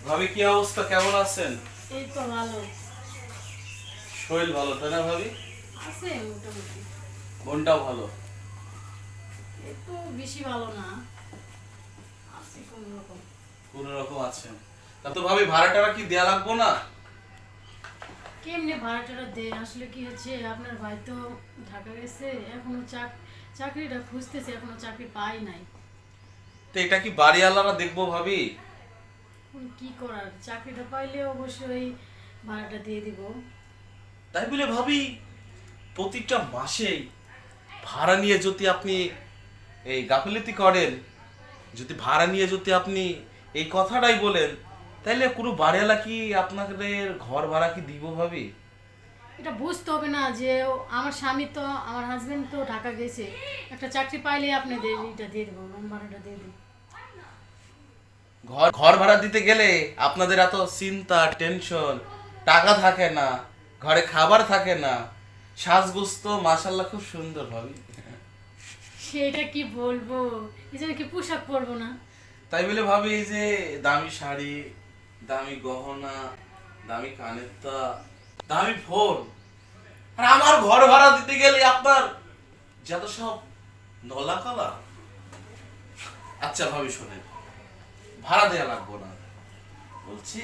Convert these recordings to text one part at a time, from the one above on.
ভাবি কি অবস্থা, কেমন আছেন? এই তো ভালো শরীর ভালো তাই না ভাবি? আছে মোটামুটি। মনটাও ভালো? এই তো বেশি ভালো না, আছে কোনো রকম। কোন রকম আছেন? তা তো ভাবি ভাড়াটা কি দেয়া লাগবো না? কেমনে ভাড়াটাটা দেয়? আসলে কি হচ্ছে, আপনার ভাই তো ঢাকা গেছে, এখনো চাকরিটা খুঁজতেছে, এখনো চাকরি পাই নাই। তো এটা কি বাড়িওয়ালারা দেখবো ভাবি? এখন কি করার, চাকরিটা পাইলে অবশ্যই ভাড়াটা দিয়ে দিব। তাই বলে ভাবি প্রতিটা মাসেই ভাড়া নিয়ে যদি আপনি এই গাফিলতি করেন, যদি ভাড়া নিয়ে যদি আপনি এই কথাটাই বলেন, তাইলে কোনো বাড়িওয়ালা কি আপনাদের ঘর ভাড়া কি দিব ভাবি? এটা বুঝতে হবে না যে আমার স্বামী তো, আমার হাজবেন্ড তো ঢাকা গেছে, একটা চাকরি পাইলে আপনাদের এটা দিয়ে দেবো, রুম ভাড়াটা দিয়ে দেবো। ঘর ঘর ভাড়া দিতে গেলে আপনাদের এত চিন্তা টেনশন, টাকা থাকে না, ঘরে খাবার থাকে না, সাজগোজ তো মাশাআল্লাহ খুব সুন্দর ভাবি। সেটা কি বলবো, এই জন্য কি পোশাক পরবো না? তাই বলে ভাবি এই যে দামি শাড়ি, দামি গহনা, দামি কানের তা, দামি ফোন, আর আমার ঘর ভাড়া দিতে গেলে আপনার যত সব নলা কলা। আচ্ছা ভাবি শোনেন, ভাড়া দেয়া লাগবো না বলছি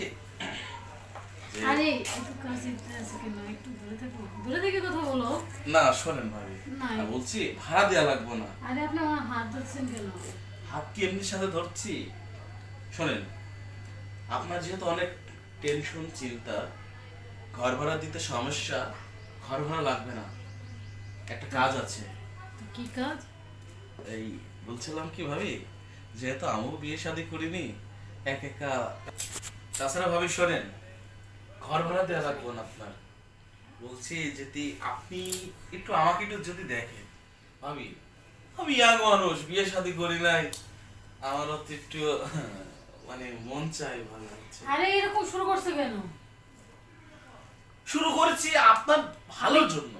যে, আরে একটু কাছে আছে কেন, একটু দূরে থাকো, দূরে থেকে কথা বলো। না শোনেন ভাবি, না। বলছি ভাড়া দেয়া লাগবো না। আরে আপনি আমার হাত ধরছেন কেন? হাত কি এমনি সাথে ধরছি? শোনেন, আপনার যেহেতু অনেক টেনশন চিন্তা, ঘর ভাড়া দিতে সমস্যা, ঘর ভাড়া লাগবে না, একটা কাজ আছে। তো কি কাজ? এই বলছিলাম কি ভাবি, যেহেতু আমিও বিয়ে শাদী করিনি, একা, তাছাড়া ভাবি শোনেন, ঘর ভাড়া দেওয়া লাগবে না আপনার। বলছি যদি আপনি একটু আমাকে একটু যদি দেখেন ভাবি, আমি ইয়াং মানুষ, বিয়ে শাদী করি নাই, আমারও তো একটু মানে মন চাই ভালো হচ্ছে। আরে এরকম শুরু করছে কেন? শুরু করেছি আপনার ভালোর জন্য।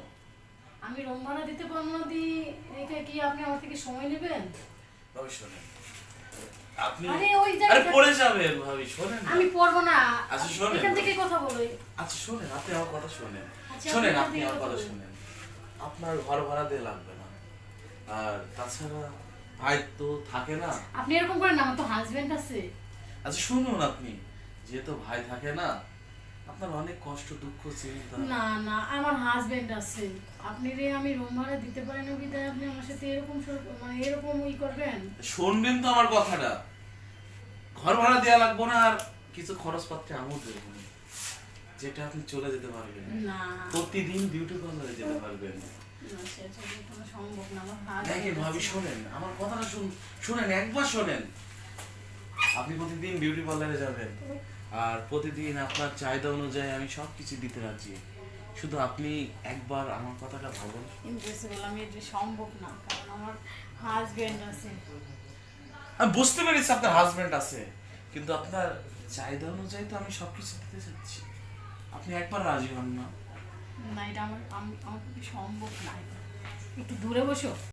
আমি রুম ভাড়া দিতে পারবো না, দি রেখে কি আপনি আমার থেকে সময় নেবেন? ভাবি শোনেন, আপনি আরে ওই আরে জায়গাটা পড়ে যাবেন ভাবি, শোনেন না। আমি পড়বো না। আচ্ছা শোনেন, এখান থেকে কথা বলো। আচ্ছা শোনেন, আপনি আমার কথা শোনেন, আচ্ছা, শোনেন আপনি আপনি আমার কথা কথা বলুন। শোনেন। আপনার ঘর ভাড়া দিয়ে লাগবে না, আর তাছাড়া ভাই তো থাকে না। আপনি এরকম করেন না, আমার তো হাজবেন্ড আছে। আচ্ছা শুনুন, আপনি যেহেতু ভাই থাকে না, আপনার অনেক কষ্ট দুঃখ চিন্তা। না না, আমার হাজবেন্ড আছে। আপনি রে আমি রুম ভাড়া দিতে পারি না বিদায় আপনি আমার সাথে এরকম মানে এরকম করবেন? শুনবেন তো আমার কথাটা, ঘর ভাড়া দেওয়া লাগবে না, আর কিছু খরচপত্রে আমিও দেবো না, যেটা আপনি চলে যেতে পারবেন, না প্রতিদিন বিউটি পার্লারে যেতে পারবেন। না, সেটা কোনো সম্ভব না। আমার দেখেন ভাবি হাজবেন্ড শোনেন, আমার কথাটা শুনেন, একবার শোনেন। আপনি প্রতিদিন বিউটি পার্লারে যাবেন, আর প্রতিদিন আপনার চাহিদা অনুযায়ী আমি সবকিছু দিতে রাজি, শুধু আপনি একবার আমার কথাটা ভাবুন। ইম্পসিবল, আমি এটা সম্ভব না, কারণ আমার হাজবেন্ড আছে। আমি বুঝতে পেরেছি আপনার হাজবেন্ড আছে, কিন্তু আপনার চাহিদা অনুযায়ী তো আমি সবকিছু দিতে চাচ্ছি, আপনি একবার রাজি হন না? না, এটা আমার পক্ষে সম্ভব না। একটু দূরে বসো।